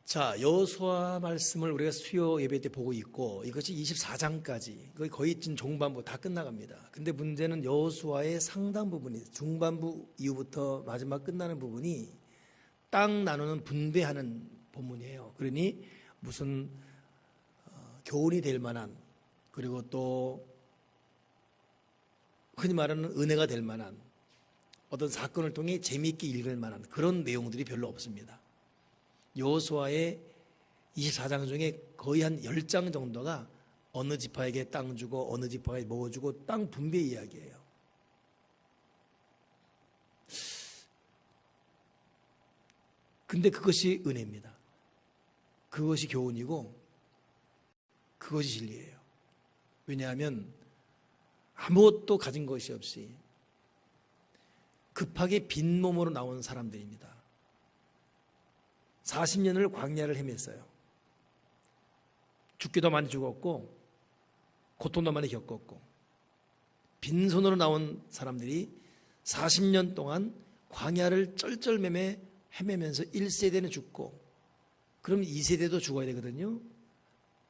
자, 여호수아 말씀을 우리가 수요 예배 때 보고 있고 이것이 24장까지 거의 지금 종반부 다 끝나갑니다. 근데 문제는 여호수아의 상당 부분이 중반부 이후부터 마지막 끝나는 부분이 땅 나누는 분배하는 본문이에요. 그러니 무슨 교훈이 될 만한, 그리고 또 흔히 말하는 은혜가 될 만한 어떤 사건을 통해 재미있게 읽을 만한 그런 내용들이 별로 없습니다. 여호수아의 24장 중에 거의 한 10장 정도가 어느 지파에게 땅 주고 어느 지파에게 뭐 주고 땅 분배 이야기예요. 근데 그것이 은혜입니다. 그것이 교훈이고 그것이 진리예요. 왜냐하면 아무것도 가진 것이 없이 급하게 빈몸으로 나온 사람들입니다. 40년을 광야를 헤맸어요. 죽기도 많이 죽었고 고통도 많이 겪었고 빈손으로 나온 사람들이 40년 동안 광야를 쩔쩔매매 헤매면서 1세대는 죽고 그럼 2세대도 죽어야 되거든요.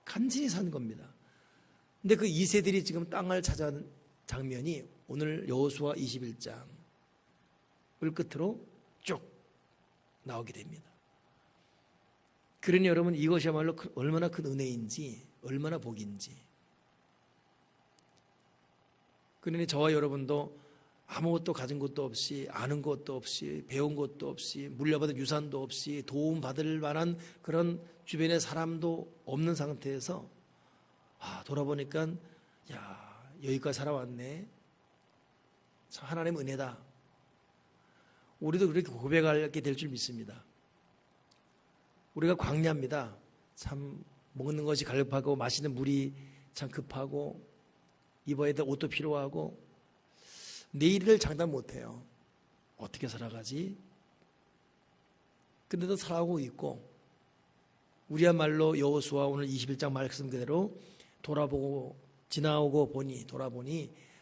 간신히 산 겁니다. 근데 그 2세들이 지금 땅을 찾아온 장면이 오늘 여호수아 21장을 끝으로 쭉 나오게 됩니다. 그러니 여러분, 이것이야말로 얼마나 큰 은혜인지, 얼마나 복인지. 그러니 저와 여러분도 아무것도 가진 것도 없이, 아는 것도 없이, 배운 것도 없이, 물려받은 유산도 없이, 도움받을 만한 그런 주변의 사람도 없는 상태에서 돌아보니까 여기까지 살아왔네. 참 하나님의 은혜다. 우리도 그렇게 고백하게 될 줄 믿습니다. 우리가 광야입니다. 참 먹는 것이 갈급하고 마시는 물이 참 급하고 입어야 될 옷도 필요하고 내일을 장담 못해요. 어떻게 살아가지? 근데도 살아가고 있고 우리야말로 여호수아 오늘 21장 말씀 그대로 돌아보니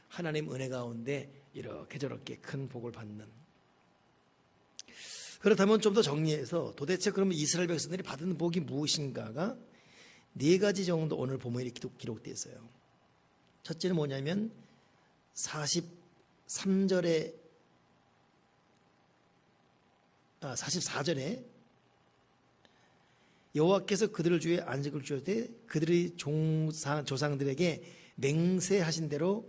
하나님 은혜 가운데 이렇게 저렇게 큰 복을 받는. 그렇다면 좀 더 정리해서 도대체 그러면 이스라엘 백성들이 받은 복이 무엇인가가 4가지 정도 오늘 본문에 기록되어 있어요. 첫째는 뭐냐면 44절에 여호와께서 그들을 주에 안식을 주셨되 그들의 조상들에게 맹세하신 대로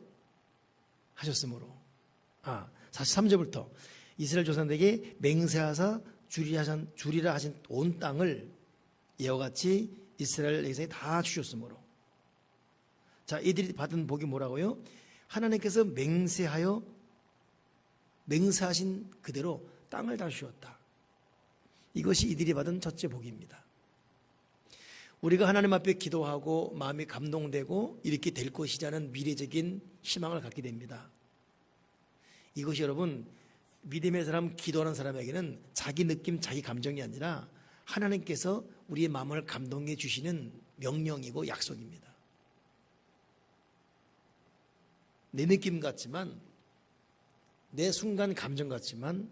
하셨으므로 43절부터 이스라엘 조상들에게 맹세하사 주리라 하신 온 땅을 이와 같이 이스라엘 백성이 다 주셨으므로. 자, 이들이 받은 복이 뭐라고요? 하나님께서 맹세하신 그대로 땅을 다 주셨다. 이것이 이들이 받은 첫째 복입니다. 우리가 하나님 앞에 기도하고 마음이 감동되고 이렇게 될 것이라는 미래적인 희망을 갖게 됩니다. 이것이 여러분, 믿음의 사람, 기도하는 사람에게는 자기 느낌, 자기 감정이 아니라 하나님께서 우리의 마음을 감동해 주시는 명령이고 약속입니다. 내 느낌 같지만, 내 순간 감정 같지만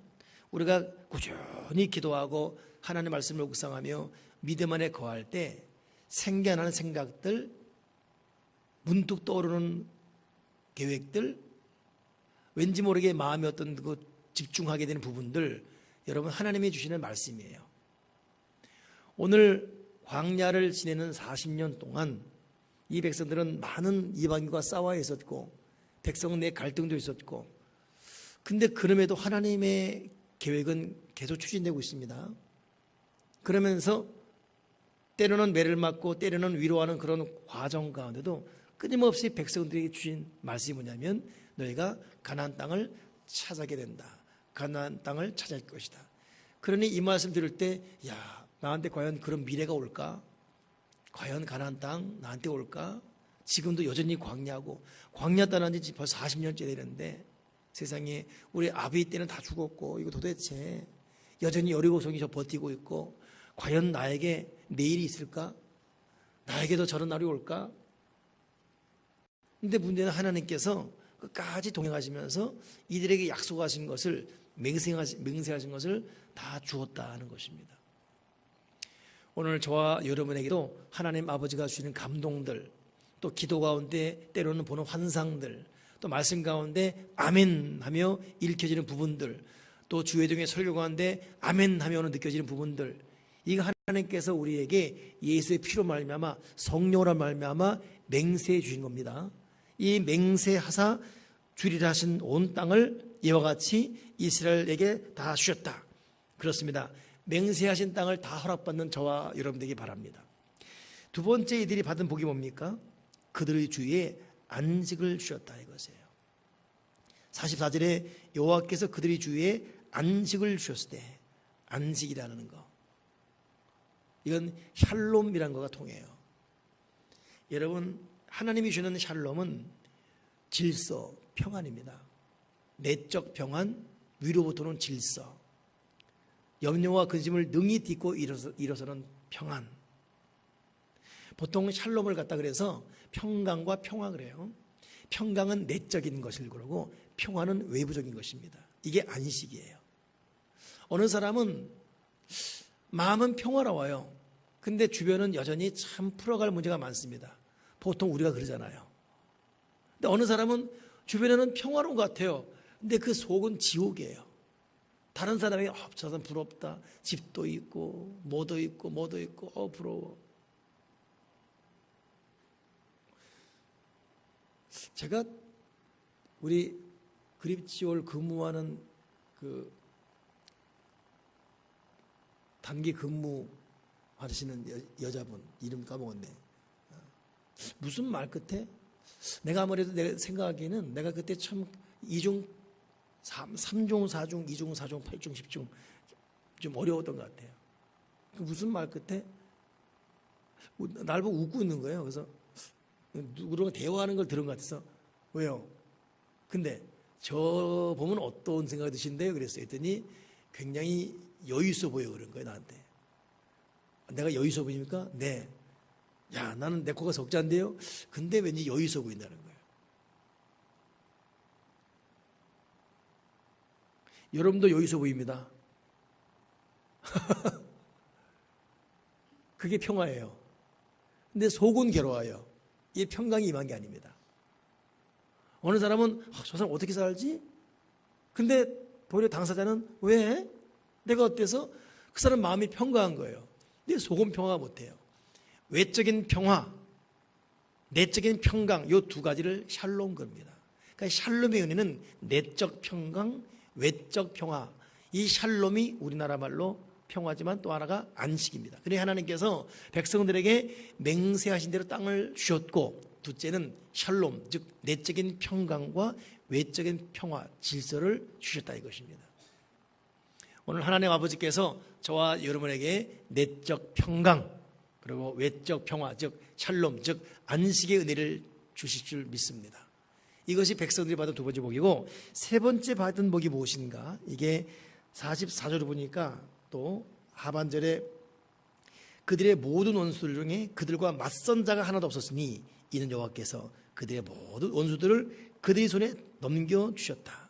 우리가 꾸준히 기도하고 하나님의 말씀을 묵상하며 믿음 안에 거할 때 생겨나는 생각들, 문득 떠오르는 계획들, 왠지 모르게 마음의 어떤 집중하게 되는 부분들, 여러분 하나님이 주시는 말씀이에요. 오늘 광야를 지내는 40년 동안 이 백성들은 많은 이방인과 싸워 있었고 백성 내 갈등도 있었고, 근데 그럼에도 하나님의 계획은 계속 추진되고 있습니다. 그러면서 때로는 매를 맞고 때로는 위로하는 그런 과정 가운데도 끊임없이 백성들에게 주신 말씀이 뭐냐면 너희가 가나안 땅을 찾아게 된다. 가나안 땅을 찾을 것이다. 그러니 이 말씀 들을 때 나한테 과연 그런 미래가 올까? 과연 가나안 땅 나한테 올까? 지금도 여전히 광야고, 광야 떠난 지 벌써 40년째 되는데 세상에 우리 아비 때는 다 죽었고 이거 도대체 여전히 여리고성이 저 버티고 있고 과연 나에게 내일이 있을까? 나에게도 저런 날이 올까? 근데 문제는 하나님께서 끝까지 동행하시면서 이들에게 약속하신 것을 맹세하신 것을 다 주었다는 것입니다. 오늘 저와 여러분에게도 하나님 아버지가 주시는 감동들, 또 기도 가운데 때로는 보는 환상들, 또 말씀 가운데 아멘 하며 읽혀지는 부분들, 또 주회중의 설교 가운데 아멘 하며 느껴지는 부분들, 이거 하나님께서 우리에게 예수의 피로 말미암아 성령으로 말미암아 맹세해 주신 겁니다. 이 맹세하사 주리라 하신 온 땅을 이와 같이 이스라엘에게 다 주셨다. 그렇습니다. 맹세하신 땅을 다 허락받는 저와 여러분들에게 바랍니다. 두 번째 이들이 받은 복이 뭡니까? 그들의 주위에 안식을 주셨다 이것이에요. 44절에 여호와께서 그들의 주위에 안식을 주셨을 때, 안식이라는 거, 이건 샬롬이라는 거가 통해요. 여러분, 하나님이 주는 샬롬은 질서, 평안입니다. 내적 평안, 위로부터는 질서, 염려와 근심을 능히 딛고 일어서는 평안. 보통 샬롬을 갖다 그래서 평강과 평화 그래요. 평강은 내적인 것을 그러고 평화는 외부적인 것입니다. 이게 안식이에요. 어느 사람은 마음은 평화로워요. 근데 주변은 여전히 참 풀어갈 문제가 많습니다. 보통 우리가 그러잖아요. 근데 어느 사람은 주변에는 평화로운 것 같아요. 근데 그 속은 지옥이에요. 다른 사람이 저 사람 부럽다. 집도 있고 뭐도 있고 뭐도 있고 부러워. 제가 우리 그립지올 근무하는 그 단기 근무 하시는 여자분 이름 까먹었네. 무슨 말 끝에 내가 아무래도 내가 생각하기에는 내가 그때 참 2중 3중 4중 2중 4중 8중 10중 좀 어려웠던 것 같아요. 무슨 말 끝에 날 보고 웃고 있는 거예요. 그래서 누구랑 대화하는 걸 들은 것 같아서 왜요? 근데 저 보면 어떤 생각이 드신대요? 그랬어요. 했더니 굉장히 여유 있어 보여 그런 거예요. 나한테. 내가 여유 있어 보입니까? 네. 야, 나는 내 코가 석자인데요. 근데 왠지 여유 있어 보인다는 거예요. 여러분도 여유 있어 보입니다. 그게 평화예요. 근데 속은 괴로워요. 이게 평강이 임한 게 아닙니다. 어느 사람은 저 사람 어떻게 살지? 근데 도리어 당사자는 왜? 내가 어때서? 그 사람 마음이 평강한 거예요. 근데 속은 평화가 못해요. 외적인 평화, 내적인 평강, 이 두 가지를 샬롬 겁니다. 그러니까 샬롬의 은혜는 내적 평강, 외적 평화. 이 샬롬이 우리나라 말로 평화지만 또 하나가 안식입니다. 그러니 하나님께서 백성들에게 맹세하신 대로 땅을 주셨고, 둘째는 샬롬, 즉 내적인 평강과 외적인 평화, 질서를 주셨다 이것입니다. 오늘 하나님 아버지께서 저와 여러분에게 내적 평강 그리고 외적 평화, 즉 샬롬, 즉 안식의 은혜를 주실 줄 믿습니다. 이것이 백성들이 받은 두 번째 복이고, 세 번째 받은 복이 무엇인가? 이게 44절을 보니까 또 하반절에 그들의 모든 원수들 중에 그들과 맞선 자가 하나도 없었으니 이는 여호와께서 그들의 모든 원수들을 그들의 손에 넘겨주셨다.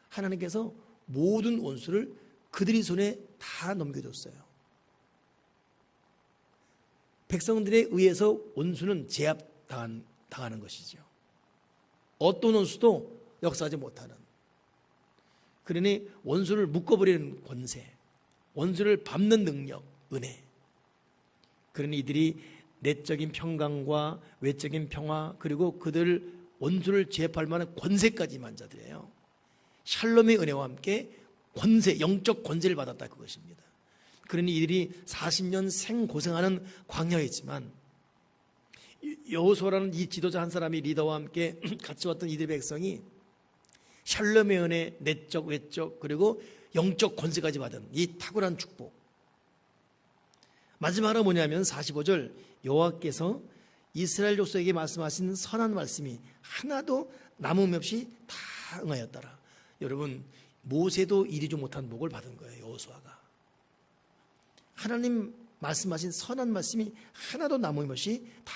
하나님께서 모든 원수를 그들의 손에 다 넘겨줬어요. 백성들에 의해서 원수는 제압당하는 것이죠. 어떤 원수도 역사하지 못하는. 그러니 원수를 묶어버리는 권세, 원수를 밟는 능력, 은혜. 그러니 이들이 내적인 평강과 외적인 평화, 그리고 그들 원수를 제압할 만한 권세까지 임한 자들이에요. 샬롬의 은혜와 함께 권세, 영적 권세를 받았다 그것입니다. 그러니 이들이 40년 생고생하는 광야였지만 여호수아라는 이 지도자 한 사람이 리더와 함께 같이 왔던 이들 백성이 샬롬의 은혜, 내적, 외적, 그리고 영적 권세까지 받은 이 탁월한 축복. 마지막으로 뭐냐면 45절 여호와께서 이스라엘 족속에게 말씀하신 선한 말씀이 하나도 남음 없이 다 응하였더라. 여러분, 모세도 이루지 못한 복을 받은 거예요. 여호수아가. 하나님 말씀하신 선한 말씀이 하나도 남음 없이 다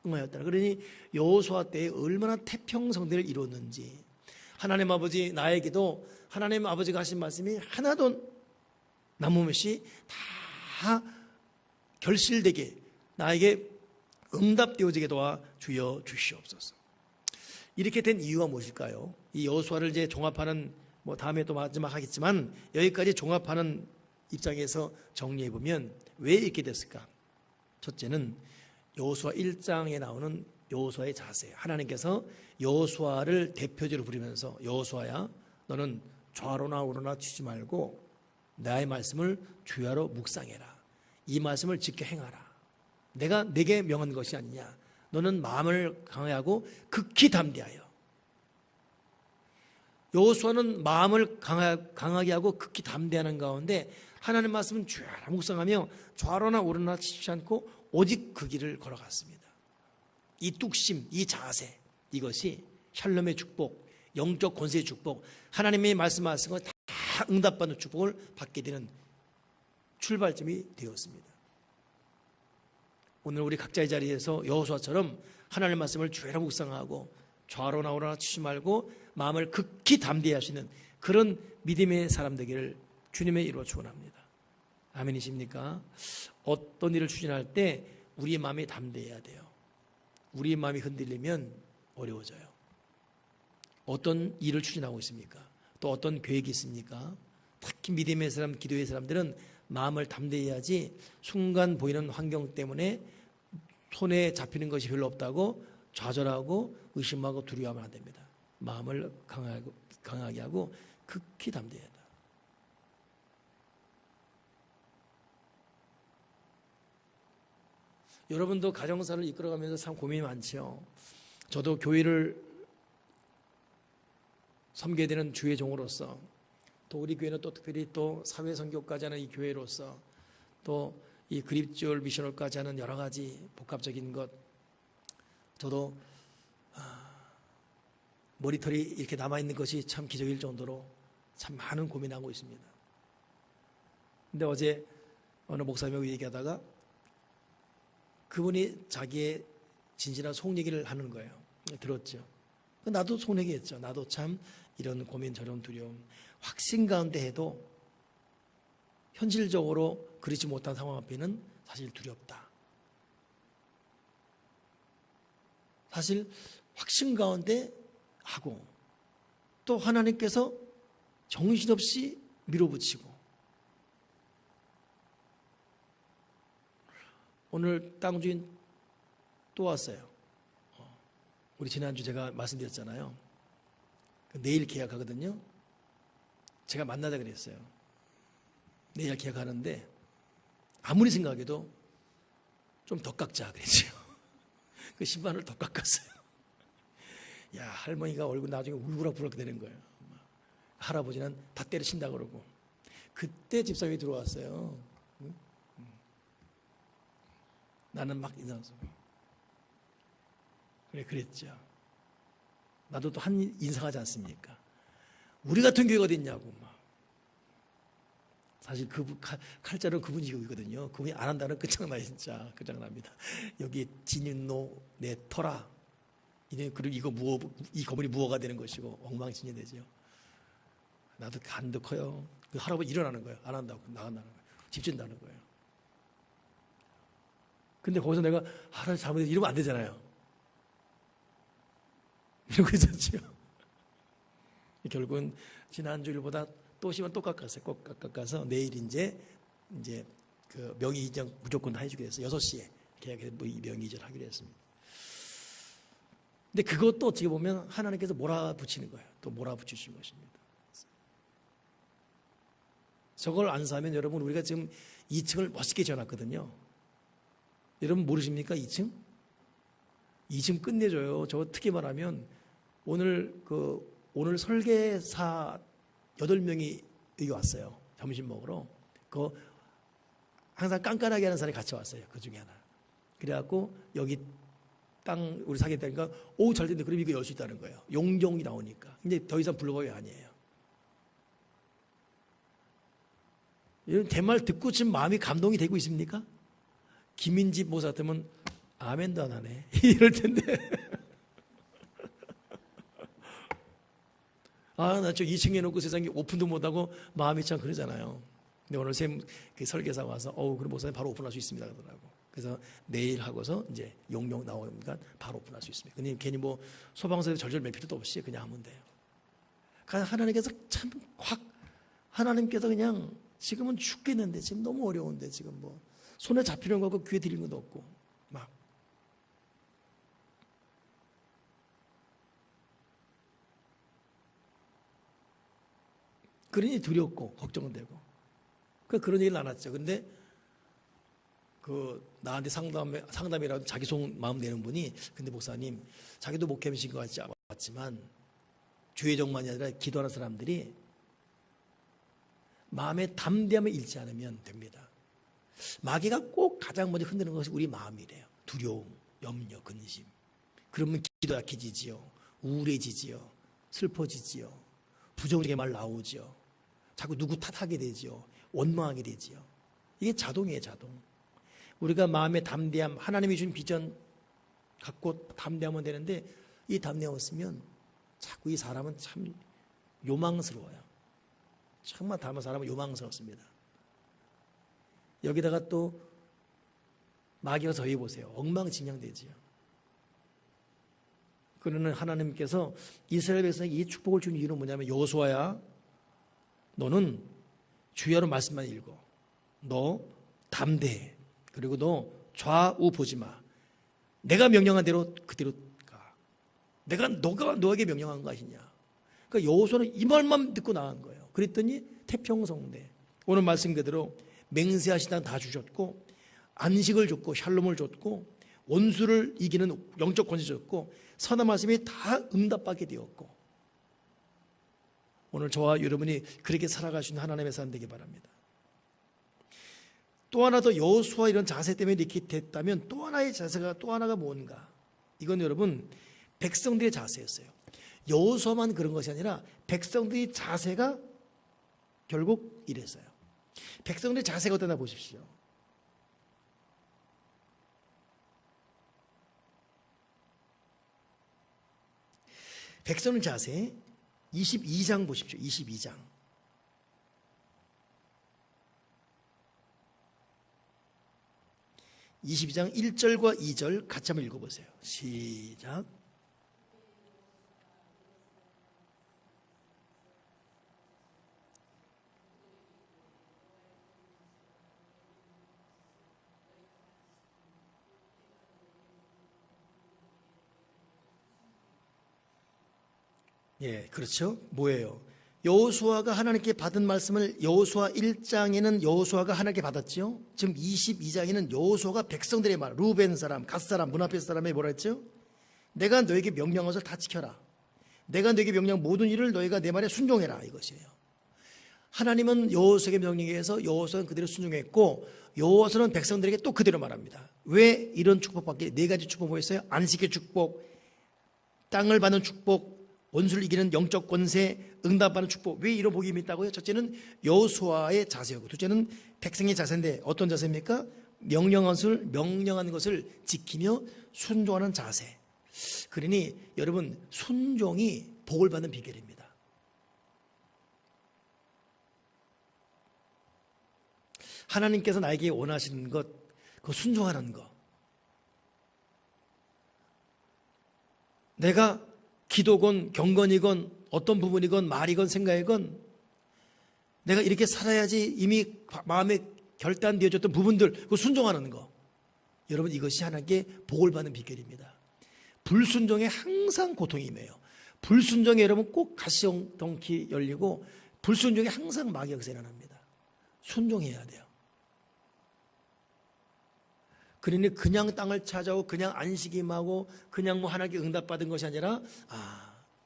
응하였더라. 그러니 여호수아 때에 얼마나 태평성대를 이루었는지, 하나님 아버지 나에게도 하나님 아버지가 하신 말씀이 하나도 남음 없이 다 결실되게 나에게 응답되어지게 도와 주여 주시옵소서. 이렇게 된 이유가 무엇일까요? 이 여호수아를 이제 종합하는, 다음에 또 마지막 하겠지만 여기까지 종합하는 입장에서 정리해 보면 왜 이렇게 됐을까? 첫째는 여호수아 1장에 나오는 여호수아의 자세. 하나님께서 여호수아를 대표적으로 부르면서 여호수아야, 너는 좌로나 우로나 치지 말고 나의 말씀을 주야로 묵상해라. 이 말씀을 지켜 행하라. 내가 내게 명한 것이 아니냐. 너는 마음을 강하고 극히 담대하여. 여호수아는 마음을 강하게 하고 극히 담대하는 가운데 하나님 말씀은 주야로 묵상하며 좌로나 우로나 치지 않고 오직 그 길을 걸어갔습니다. 이 뚝심, 이 자세, 이것이 샬롬의 축복, 영적 권세의 축복, 하나님의 말씀하신 것 다 응답받는 축복을 받게 되는 출발점이 되었습니다. 오늘 우리 각자의 자리에서 여호수아처럼 하나님의 말씀을 주야로 묵상하고 좌로나 우로나 치지 말고 마음을 극히 담대히 하시는 그런 믿음의 사람 되기를 주님의 이름으로 축원합니다. 아멘이십니까? 어떤 일을 추진할 때 우리의 마음이 담대해야 돼요. 우리의 마음이 흔들리면 어려워져요. 어떤 일을 추진하고 있습니까? 또 어떤 계획이 있습니까? 특히 믿음의 사람, 기도의 사람들은 마음을 담대히 해야지 순간 보이는 환경 때문에 손에 잡히는 것이 별로 없다고 좌절하고 의심하고 두려워하면 안 됩니다. 마음을 강하게 하고 극히 담대해야 합니다. 여러분도 가정사를 이끌어가면서 참 고민이 많죠. 저도 교회를 섬겨야 되는 주의 종으로서, 또 우리 교회는 또 특별히 또 사회선교까지 하는 이 교회로서, 또 이 그립주얼 미션홀까지 하는 여러 가지 복합적인 것, 저도 머리털이 이렇게 남아있는 것이 참 기적일 정도로 참 많은 고민하고 있습니다. 근데 어제 어느 목사님하고 얘기하다가 그분이 자기의 진실한 속 얘기를 하는 거예요. 들었죠. 나도 속 얘기했죠. 나도 참 이런 고민, 저런 두려움, 확신 가운데 해도 현실적으로 그렇지 못한 상황 앞에는 사실 두렵다. 사실 확신 가운데 하고 또 하나님께서 정신없이 밀어붙이고, 오늘 땅 주인 또 왔어요. 우리 지난주 제가 말씀드렸잖아요. 내일 계약하거든요. 제가 만나자 그랬어요. 내일 계약하는데 아무리 생각해도 좀 더 깎자 그랬죠. 그 10만 원을 더 깎았어요. 야, 할머니가 얼굴 나중에 울그락불락 되는 거예요. 할아버지는 다 때려친다 그러고. 그때 집사님이 들어왔어요. 나는 막 인사하고. 그래, 그랬죠. 나도 또 한 인상하지 않습니까? 우리 같은 교회가 어디 있냐고 막. 사실 그 칼자루는 그분이 이거거든요. 그분이 안 한다는 끝장나요. 진짜 끝장납니다. 여기 진인노 내 터라. 그리고 이 건물이 무어가 되는 것이고 엉망진이 되죠. 나도 간도 커요. 그 할아버지 일어나는 거예요. 안 한다고 나간다는 거예요. 집진다는 거예요. 근데 거기서 내가 할아버지 잘못해서 이러면 안 되잖아요. 이러고 있었죠. 결국은 지난주일보다 또 시간 또 깎았어요. 꼭 깎아서 내일 이제 그 명의 이전 무조건 다 해주기로 했어요. 6시에 계약해서 명의 이전 하기로 했습니다. 근데 그것도 어떻게 보면 하나님께서 몰아붙이는 거예요. 또 몰아붙이신 것입니다. 저걸 안 사면 여러분, 우리가 지금 2층을 멋있게 지어놨거든요. 여러분 모르십니까? 2층? 2층 끝내줘요. 저 특히 말하면 오늘 설계사 8명이 여기 왔어요. 점심 먹으러. 항상 깐깐하게 하는 사람이 같이 왔어요. 그 중에 하나. 그래갖고 여기 땅 우리 사겠다니까, 오, 잘 됐네. 그럼 이거 열 수 있다는 거예요. 용종이 나오니까. 이제 더 이상 불법이 아니에요. 이런 제 말 듣고 지금 마음이 감동이 되고 있습니까? 김인집 모사 같으면 아멘도 안 하네. 이럴 텐데. 나 저 2층에 놓고 세상에 오픈도 못하고 마음이 참 그러잖아요. 근데 오늘 그 설계사 와서 그럼 목사님 바로 오픈할 수 있습니다 그러더라고. 그래서 내일 하고서 이제 용명 나오니까 바로 오픈할 수 있습니다. 근데 괜히 뭐 소방서에 절절 맬 필요도 없이 그냥 하면 돼요. 그러니까 하나님께서 참 확 하나님께서 그냥 지금은 죽겠는데 지금 너무 어려운데 지금 뭐 손에 잡히는 거 없고 귀에 들리는 것도 없고 막 그러니 두렵고 걱정은 되고 그런 얘기를 나눴죠. 근데 나한테 상담이라도 자기 속 마음 내는 분이 근데 목사님 자기도 목회하신 것 같지만 주의종만이 아니라 기도하는 사람들이 마음의 담대함을 잃지 않으면 됩니다. 마귀가 꼭 가장 먼저 흔드는 것이 우리 마음이래요. 두려움, 염려, 근심. 그러면 기도 약해지지요. 우울해지지요. 슬퍼지지요. 부정적인 말 나오지요. 자꾸 누구 탓하게 되지요. 원망하게 되지요. 이게 자동이에요, 자동. 우리가 마음의 담대함, 하나님이 준 비전 갖고 담대하면 되는데 이 담대함 없으면 자꾸 이 사람은 참 요망스러워요. 정말 닮은 사람은 요망스럽습니다. 여기다가 또 마귀가 더해보세요. 엉망진창되지요. 그러는 하나님께서 이스라엘 백성에게 이 축복을 준 이유는 뭐냐면 여호수아야 너는 주야로 말씀만 읽어. 너 담대해. 그리고 너 좌우 보지 마. 내가 명령한 대로 그대로 가. 너가 너에게 명령한 거 아니냐. 그러니까 여호수아는 이 말만 듣고 나간 거예요. 그랬더니 태평성대 오늘 말씀 그대로 맹세하신 땅 다 주셨고 안식을 줬고 샬롬을 줬고 원수를 이기는 영적 권세 줬고 선한 말씀이 다 응답받게 되었고 오늘 저와 여러분이 그렇게 살아갈 수 있는 하나님의 사람 되기 바랍니다. 또 하나 더 여호수아 이런 자세 때문에 이렇게 됐다면 또 하나의 자세가 또 하나가 뭔가 이건 여러분 백성들의 자세였어요. 여호수아만 그런 것이 아니라 백성들의 자세가 결국 이랬어요. 백성들의 자세가 어떠나 보십시오. 백성의 자세 22장 보십시오. 22장. 22장 1절과 2절 같이 한번 읽어보세요. 시작. 예, 그렇죠. 뭐예요? 여호수아가 하나님께 받은 말씀을 여호수아 1장에는 여호수아가 하나님께 받았죠. 지금 22장에는 여호수아가 백성들의 말, 루벤 사람, 갓 사람, 문 앞에 사람이 뭐라 했죠? 내가 너에게 명령한 것을 다 지켜라. 내가 너에게 명령한 모든 일을 너희가 내 말에 순종해라 이것이에요. 하나님은 여호수아에게 명령에 의해서 여호수아는 그대로 순종했고 여호수아는 백성들에게 또 그대로 말합니다. 왜 이런 축복받게 네 가지 축복 뭐였어요? 안식의 축복, 땅을 받는 축복, 원수를 이기는 영적 권세, 응답받는 축복. 왜 이런 복이 있다고요? 첫째는 여호수아의 자세였고 둘째는 백성의 자세인데 어떤 자세입니까? 명령한 것을 지키며 순종하는 자세. 그러니 여러분 순종이 복을 받는 비결입니다. 하나님께서 나에게 원하시는 것, 그 순종하는 것. 내가 기도건 경건이건 어떤 부분이건 말이건 생각이건 내가 이렇게 살아야지 이미 마음에 결단되어졌던 부분들 그 순종하는 거. 여러분 이것이 하나님께 복을 받는 비결입니다. 불순종에 항상 고통이 임해요. 불순종에 여러분 꼭 가시덩키 열리고 불순종에 항상 마귀가 일어납니다. 순종해야 돼요. 그러니 그냥 땅을 찾아오고 그냥 안식임하고 그냥 뭐 하나님께 응답받은 것이 아니라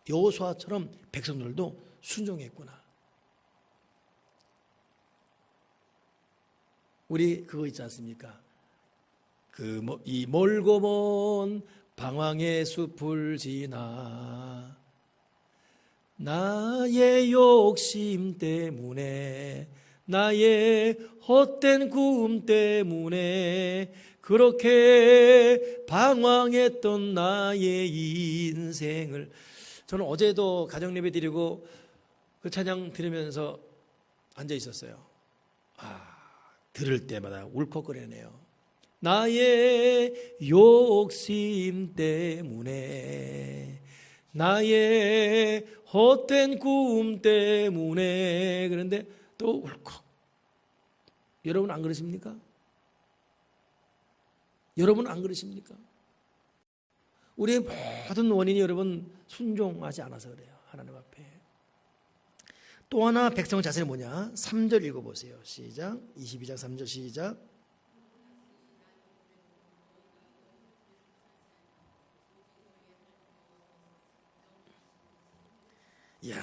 여호수아처럼 백성들도 순종했구나. 우리 그거 있지 않습니까? 이 멀고 먼 방황의 숲을 지나 나의 욕심 때문에 나의 헛된 꿈 때문에 그렇게 방황했던 나의 인생을 저는 어제도 가정예배 드리고 그 찬양 들으면서 앉아 있었어요. 들을 때마다 울컥거리네요. 나의 욕심 때문에, 나의 헛된 꿈 때문에. 그런데 또 울컥. 여러분 안 그러십니까? 여러분 안 그러십니까? 우리의 모든 원인이 여러분 순종하지 않아서 그래요. 하나님 앞에. 또 하나 백성의 자세는 뭐냐? 3절 읽어보세요. 시작. 22장 3절 시작. 이야,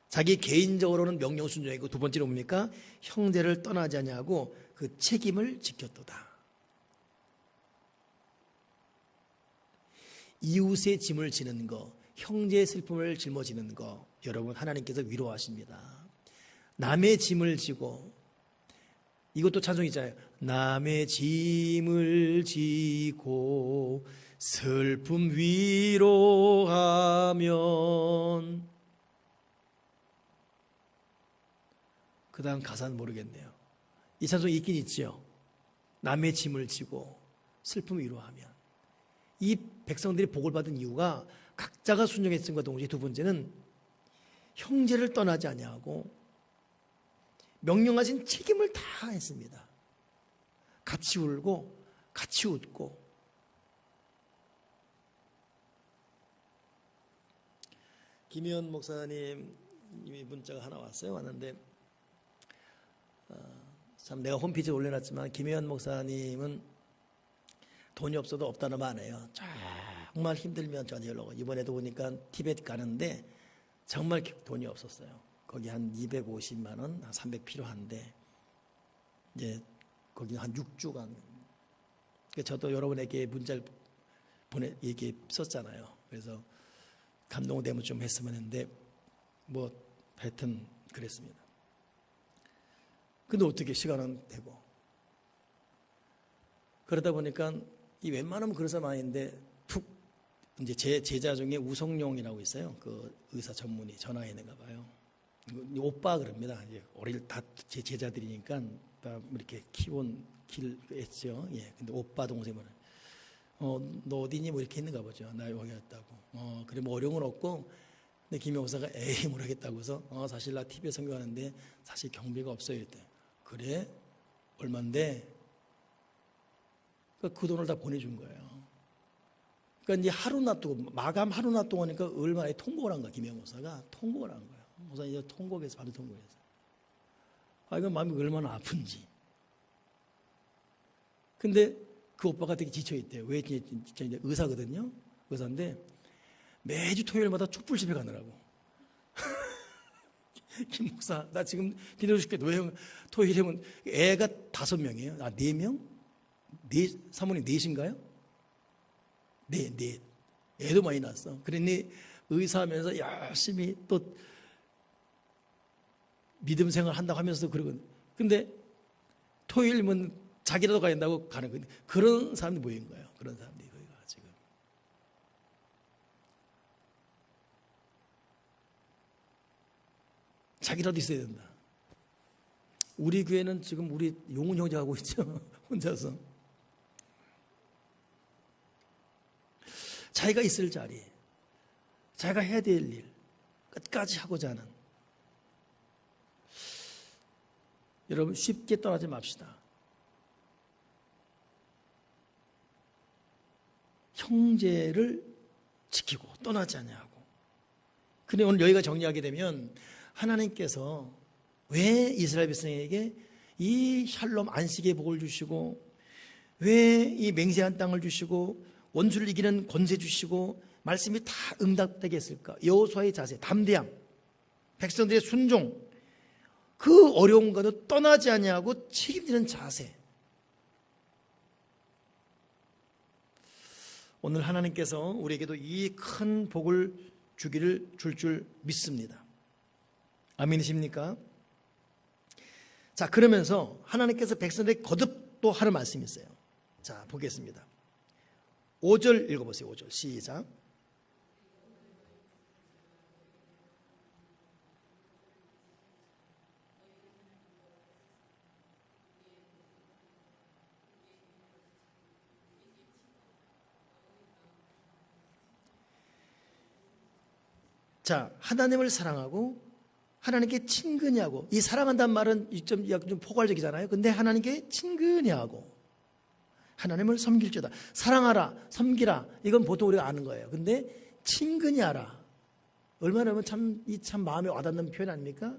자기 개인적으로는 명령 순종이고, 두 번째로 뭡니까? 형제를 떠나지 아니하고 그 책임을 지켰도다. 이웃의 짐을 지는 거, 형제의 슬픔을 짊어지는 거, 여러분 하나님께서 위로하십니다. 남의 짐을 지고, 이것도 찬송이잖아요. 남의 짐을 지고 슬픔 위로하면. 그 다음 가사는 모르겠네요. 이 찬송이 있긴 있죠. 남의 짐을 지고 슬픔 위로하면. 이 백성들이 복을 받은 이유가 각자가 순종했음과 동시에 두 번째는 형제를 떠나지 아니하고 명령하신 책임을 다 했습니다. 같이 울고 같이 웃고. 김희연 목사님이 문자가 하나 왔는데 참 내가 홈페이지에 올려놨지만 김혜연 목사님은 돈이 없어도 없다는 말 안 해요. 정말 힘들면 저한테 연락 오고, 이번에도 보니까 티베트 가는데 정말 돈이 없었어요. 거기 한 250만 원, 한 300 필요한데 이제 거기 한 6주간. 저도 여러분에게 문자를 얘기 썼잖아요. 그래서 감동되면 좀 했으면 했는데 뭐 하여튼 그랬습니다. 근데 어떻게 시간은 되고, 그러다 보니까 이 웬만하면 그런 사람 아닌데 툭 이제 제 제자 중에 우성룡이라고 있어요. 그 의사 전문의 전화했는가 봐요. 오빠 그럽니다. 이제 어릴 다 제 제자들이니까 다 이렇게 키운 길 했죠. 예. 근데 오빠 동생은 너 어디니? 뭐 이렇게 했는가 보죠. 나 여기 왔다고. 그래 뭐 어려운 건 없고. 근데 김 목사가 에이 모르겠다고 해서 사실 나 TV에 선교하는데 사실 경비가 없어요. 이때. 그래? 얼만데? 그러니까 그 돈을 다 보내준 거예요. 그러니까 이제 하루 놔두고, 마감 하루 놔두고 하니까 얼마나 통곡을 한 거야. 김영 목사가 통곡을 한 거예요. 목사 이제 통곡해서 바로 통곡해서. 이거 마음이 얼마나 아픈지. 근데 그 오빠가 되게 지쳐있대요. 왜 진짜 이제 의사거든요. 의사인데 매주 토요일마다 촛불 집회 가느라고. 김 목사, 나 지금 기도해줄게. 왜 형, 토요일이면 애가 5명이에요. 4명? 사모님 4인가요? 네. 애도 많이 낳았어. 그러니 의사하면서 열심히 또 믿음 생활 한다고 하면서도 그러거든. 근데 토요일이면 자기라도 가야 된다고 가는 거예요. 그런 사람들이 모인 거예요. 그런 사람들이 거기가 지금. 자기라도 있어야 된다. 우리 교회는 지금 우리 용훈 형제 하고 있죠. 혼자서. 자기가 있을 자리, 자기가 해야 될 일, 끝까지 하고자 하는. 여러분 쉽게 떠나지 맙시다. 형제를 지키고 떠나지 아니하고. 근데 오늘 여기가 정리하게 되면 하나님께서 왜 이스라엘 백성에게 이 샬롬 안식의 복을 주시고, 왜 이 맹세한 땅을 주시고, 원수를 이기는 권세 주시고, 말씀이 다 응답되게 했을까? 여호수아의 자세, 담대함, 백성들의 순종, 그 어려운 것도 떠나지 아니하고 책임지는 자세. 오늘 하나님께서 우리에게도 이 큰 복을 주기를 줄 믿습니다. 아멘이십니까? 자, 그러면서 하나님께서 백성들에게 거듭 또 하는 말씀이 있어요. 자, 보겠습니다. 5절 읽어보세요. 5절 시작. 자, 하나님을 사랑하고 하나님께 친근히 하고, 이 사랑한다는 말은 좀 포괄적이잖아요. 근데 하나님께 친근히 하고 하나님을 섬길지어다. 사랑하라, 섬기라, 이건 보통 우리가 아는 거예요. 근데 친근히 하라, 얼마나 참 마음에 와닿는 표현 아닙니까?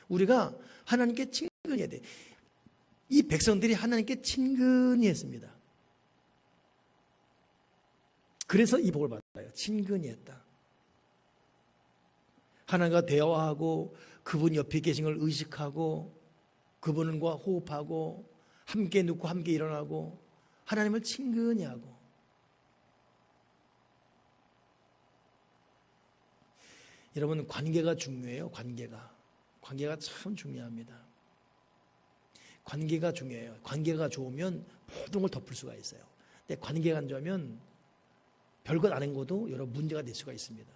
우리가 하나님께 친근히 해야 돼. 이 백성들이 하나님께 친근히 했습니다. 그래서 이 복을 받아요. 친근히 했다. 하나님과 대화하고 그분 옆에 계신 걸 의식하고 그분과 호흡하고 함께 눕고 함께 일어나고 하나님을 친근히 하고. 여러분, 관계가 중요해요. 관계가 참 중요합니다. 관계가 중요해요. 관계가 좋으면 모든 걸 덮을 수가 있어요. 근데 관계가 안 좋으면 별것 아닌 것도 여러 문제가 될 수가 있습니다.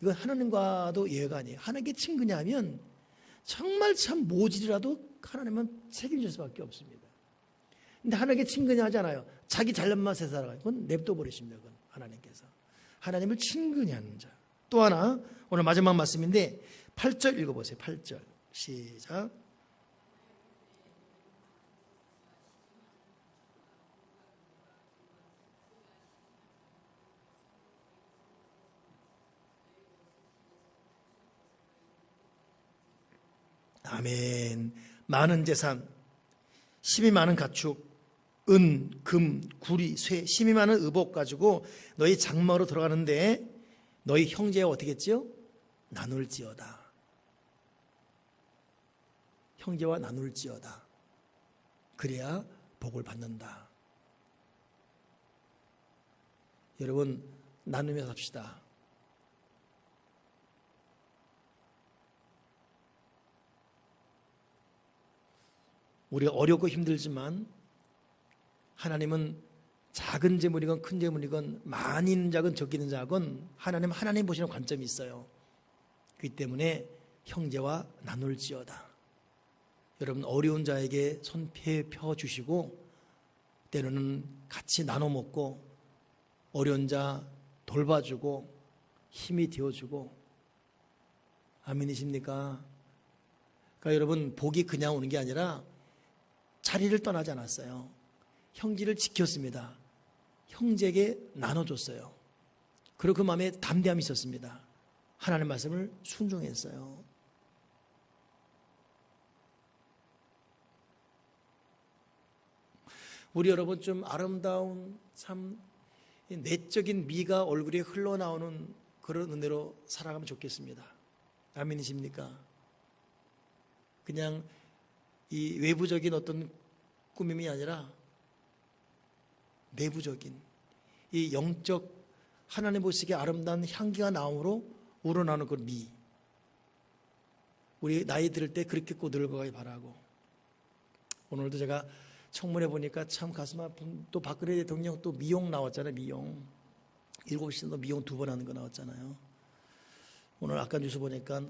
이건 하나님과도 예외가 아니에요. 하나님께 친근히 하면 정말 참 모질이라도 하나님은 책임질 수밖에 없습니다. 근데 하나님께 친근히 하잖아요. 자기 잘난 세 살아가요. 그건 냅둬 버리십니다. 그건 하나님께서. 하나님을 친근히 하는 자. 또 하나, 오늘 마지막 말씀인데 8절 읽어보세요. 8절 시작. 아멘. 많은 재산, 힘이 많은 가축, 은, 금, 구리, 쇠, 힘이 많은 의복 가지고 너희 장막으로 들어가는데 너희 형제와 어떻게 했지요? 나눌지어다. 형제와 나눌지어다. 그래야 복을 받는다. 여러분, 나누며 삽시다. 우리가 어렵고 힘들지만 하나님은 작은 재물이건 큰 재물이건 많이 있는 자건 적게 있는 자건 하나님 보시는 관점이 있어요. 그렇기 때문에 형제와 나눌지어다. 여러분, 어려운 자에게 손 펴 주시고 때로는 같이 나눠 먹고 어려운 자 돌봐주고 힘이 되어주고. 아멘이십니까? 그러니까 여러분, 복이 그냥 오는 게 아니라 자리를 떠나지 않았어요. 형제를 지켰습니다. 형제에게 나눠줬어요. 그리고 그 마음에 담대함이 있었습니다. 하나님의 말씀을 순종했어요. 우리 여러분, 좀 아름다운 참 내적인 미가 얼굴에 흘러나오는 그런 은혜로 살아가면 좋겠습니다. 아멘이십니까? 그냥 이 외부적인 어떤 꾸밈이 아니라 내부적인 이 영적 하나님 보시기에 아름다운 향기가 나옴으로 우러나오는 그 미. 우리 나이 들을 때 그렇게 꼭 늙어가기 바라고. 오늘도 제가 청문회 보니까 참 가슴 아픈, 또 박근혜 대통령 또 미용 나왔잖아요. 미용 7시도 미용 2번 하는 거 나왔잖아요. 오늘 아까 뉴스 보니까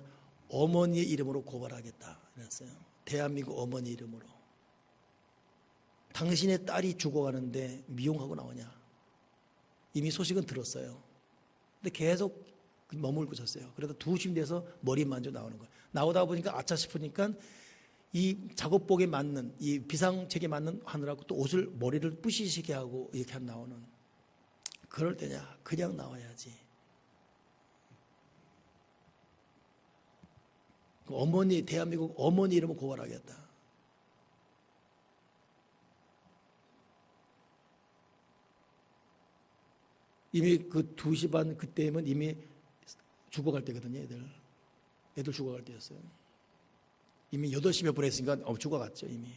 어머니의 이름으로 고발하겠다 그랬어요. 대한민국 어머니 이름으로. 당신의 딸이 죽어가는데 미용하고 나오냐. 이미 소식은 들었어요. 근데 계속 머물고 있었어요. 그래서 2시쯤 돼서 머리 만져 나오는 거예요. 나오다 보니까 아차 싶으니까 이 작업복에 맞는, 이 비상책에 맞는 하느라고 또 옷을, 머리를 부시시게 하고 이렇게 나오는. 그럴 때냐, 그냥 나와야지. 어머니, 대한민국 어머니 이름을 고발하겠다. 이미 그 2시 반 그때면 이미 죽어갈 때거든요. 애들 죽어갈 때였어요. 이미 8시 몇 분 했으니까 죽어갔죠. 이미.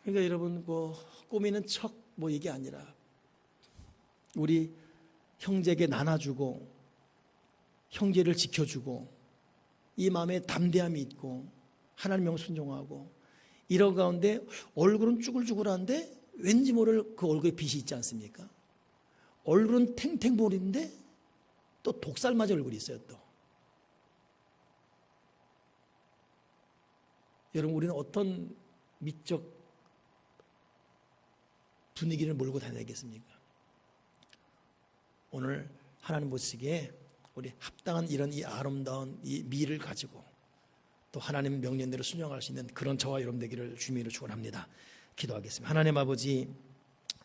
그러니까 여러분, 뭐 꾸미는 척 뭐 이게 아니라 우리 형제에게 나눠주고 형제를 지켜주고 이 마음에 담대함이 있고 하나님 명 순종하고 이런 가운데 얼굴은 쭈글쭈글한데 왠지 모를 그 얼굴에 빛이 있지 않습니까? 얼굴은 탱탱볼인데 또 독살맞은 얼굴이 있어요. 또 여러분, 우리는 어떤 미적 분위기를 몰고 다녀야겠습니까? 오늘 하나님 보시기에 우리 합당한 이런 이 아름다운 이 미를 가지고 또 하나님 명령대로 순종할 수 있는 그런 저와 여러분 되기를 주님으로 축원합니다. 기도하겠습니다. 하나님 아버지,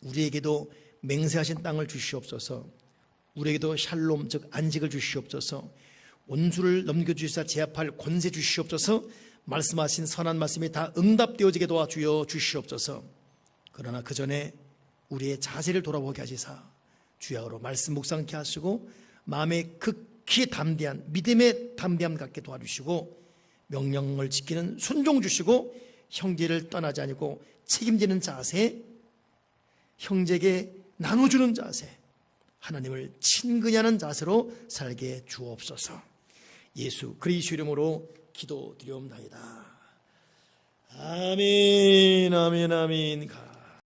우리에게도 맹세하신 땅을 주시옵소서. 우리에게도 샬롬 즉 안식을 주시옵소서. 원수를 넘겨주시사 제압할 권세 주시옵소서. 말씀하신 선한 말씀이 다 응답되어지게 도와주어 주시옵소서. 그러나 그 전에 우리의 자세를 돌아보게 하시사 주야로 말씀 묵상케 하시고 마음에 극히 담대한 믿음의 담대함 갖게 도와주시고 명령을 지키는 순종 주시고 형제를 떠나지 아니고 책임지는 자세, 형제에게 나눠주는 자세, 하나님을 친근히 하는 자세로 살게 주옵소서. 예수 그리스도 이름으로 기도드리옵나이다. 아멘, 아멘, 아멘.